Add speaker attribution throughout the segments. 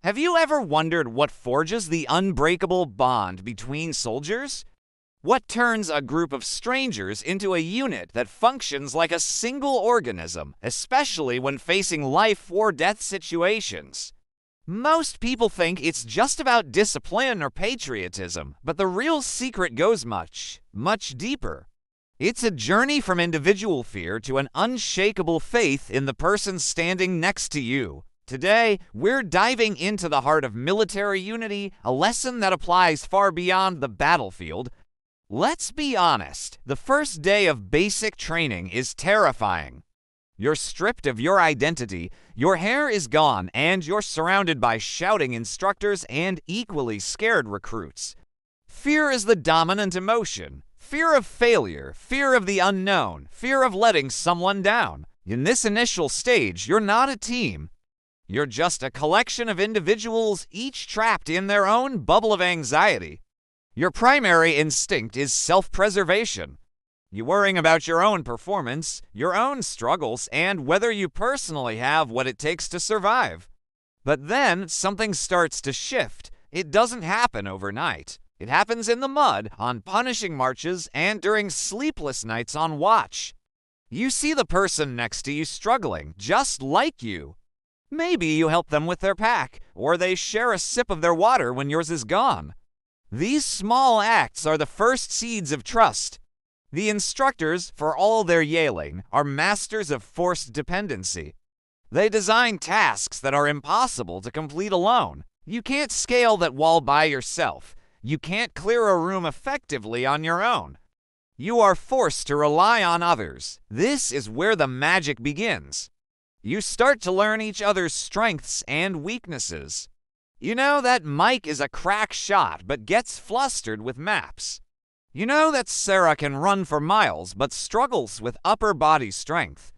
Speaker 1: Have you ever wondered what forges the unbreakable bond between soldiers? What turns a group of strangers into a unit that functions like a single organism, especially when facing life or death situations? Most people think it's just about discipline or patriotism, but the real secret goes much, much deeper. It's a journey from individual fear to an unshakable faith in the person standing next to you. Today, we're diving into the heart of military unity, a lesson that applies far beyond the battlefield. Let's be honest, the first day of basic training is terrifying. You're stripped of your identity, your hair is gone, and you're surrounded by shouting instructors and equally scared recruits. Fear is the dominant emotion. Fear of failure, fear of the unknown, fear of letting someone down. In this initial stage, you're not a team. You're just a collection of individuals, each trapped in their own bubble of anxiety. Your primary instinct is self-preservation. You're worrying about your own performance, your own struggles, and whether you personally have what it takes to survive. But then something starts to shift. It doesn't happen overnight. It happens in the mud, on punishing marches, and during sleepless nights on watch. You see the person next to you struggling, just like you. Maybe you help them with their pack, or they share a sip of their water when yours is gone. These small acts are the first seeds of trust. The instructors, for all their yelling, are masters of forced dependency. They design tasks that are impossible to complete alone. You can't scale that wall by yourself. You can't clear a room effectively on your own. You are forced to rely on others. This is where the magic begins. You start to learn each other's strengths and weaknesses. You know that Mike is a crack shot but gets flustered with maps. You know that Sarah can run for miles but struggles with upper body strength.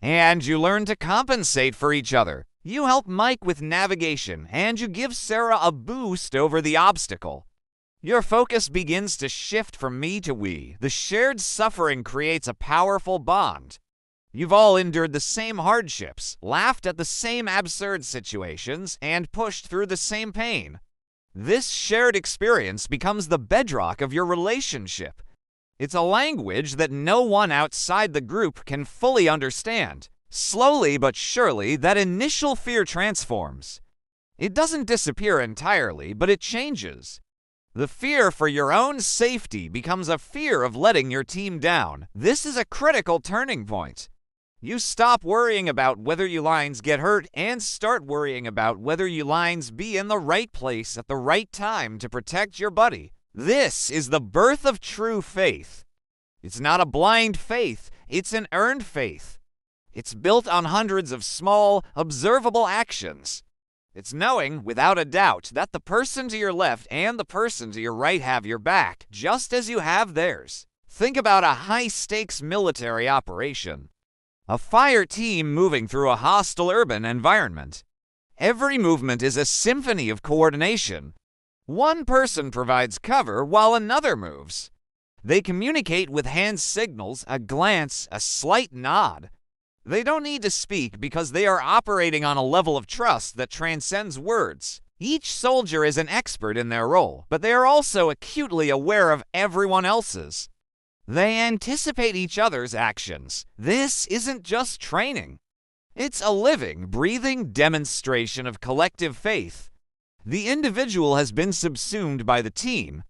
Speaker 1: And you learn to compensate for each other. You help Mike with navigation and you give Sarah a boost over the obstacle. Your focus begins to shift from me to we. The shared suffering creates a powerful bond. You've all endured the same hardships, laughed at the same absurd situations, and pushed through the same pain. This shared experience becomes the bedrock of your relationship. It's a language that no one outside the group can fully understand. Slowly but surely, that initial fear transforms. It doesn't disappear entirely, but it changes. The fear for your own safety becomes a fear of letting your team down. This is a critical turning point. You stop worrying about whether you lines get hurt and start worrying about whether you lines be in the right place at the right time to protect your buddy. This is the birth of true faith. It's not a blind faith, it's an earned faith. It's built on hundreds of small, observable actions. It's knowing, without a doubt, that the person to your left and the person to your right have your back, just as you have theirs. Think about a high-stakes military operation. A fire team moving through a hostile urban environment. Every movement is a symphony of coordination. One person provides cover while another moves. They communicate with hand signals, a glance, a slight nod. They don't need to speak because they are operating on a level of trust that transcends words. Each soldier is an expert in their role, but they are also acutely aware of everyone else's. They anticipate each other's actions. This isn't just training. It's a living, breathing demonstration of collective faith. The individual has been subsumed by the team.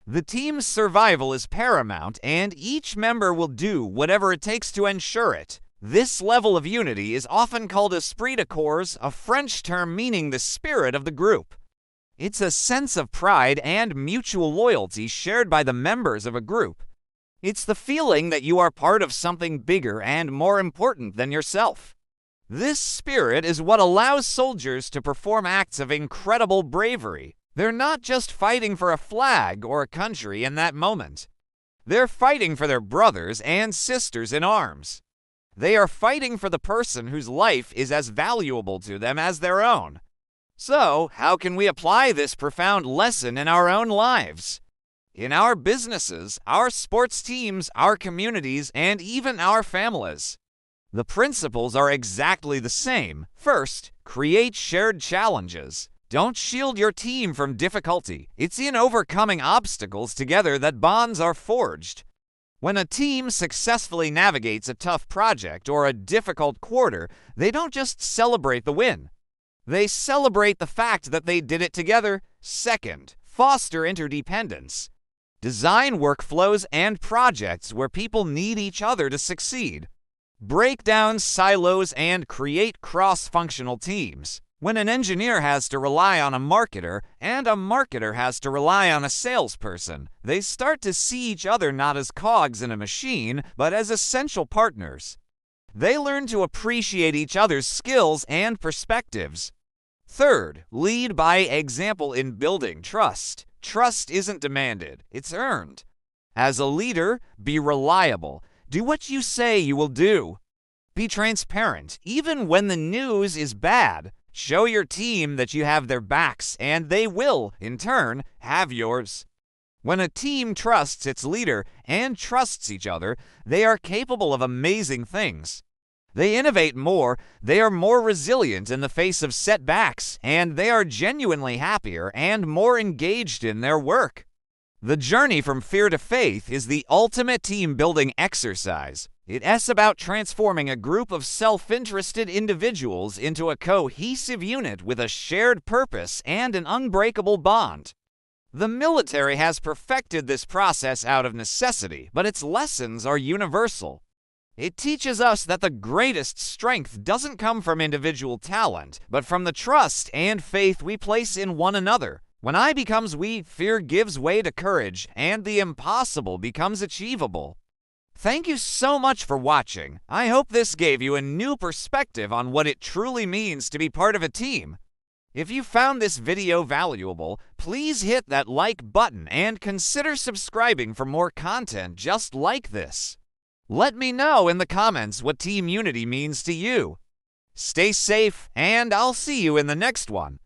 Speaker 1: The team's survival is paramount, and each member will do whatever it takes to ensure it. This level of unity is often called esprit de corps, a French term meaning the spirit of the group. It's a sense of pride and mutual loyalty shared by the members of a group. It's the feeling that you are part of something bigger and more important than yourself. This spirit is what allows soldiers to perform acts of incredible bravery. They're not just fighting for a flag or a country in that moment. They're fighting for their brothers and sisters in arms. They are fighting for the person whose life is as valuable to them as their own. So, how can we apply this profound lesson in our own lives? In our businesses, our sports teams, our communities, and even our families. The principles are exactly the same. First, create shared challenges. Don't shield your team from difficulty. It's in overcoming obstacles together that bonds are forged. When a team successfully navigates a tough project or a difficult quarter, they don't just celebrate the win. They celebrate the fact that they did it together. Second, foster interdependence. Design workflows and projects where people need each other to succeed. Break down silos and create cross-functional teams. When an engineer has to rely on a marketer and a marketer has to rely on a salesperson, they start to see each other not as cogs in a machine, but as essential partners. They learn to appreciate each other's skills and perspectives. Third, lead by example in building trust. Trust isn't demanded, it's earned. As a leader, be reliable. Do what you say you will do. Be transparent, even when the news is bad. Show your team that you have their backs, and they will, in turn, have yours. When a team trusts its leader and trusts each other, they are capable of amazing things. They innovate more, they are more resilient in the face of setbacks, and they are genuinely happier and more engaged in their work. The journey from fear to faith is the ultimate team-building exercise. It's about transforming a group of self-interested individuals into a cohesive unit with a shared purpose and an unbreakable bond. The military has perfected this process out of necessity, but its lessons are universal. It teaches us that the greatest strength doesn't come from individual talent, but from the trust and faith we place in one another. When I becomes we, fear gives way to courage, and the impossible becomes achievable. Thank you so much for watching. I hope this gave you a new perspective on what it truly means to be part of a team. If you found this video valuable, please hit that like button and consider subscribing for more content just like this. Let me know in the comments what Team Unity means to you. Stay safe, and I'll see you in the next one.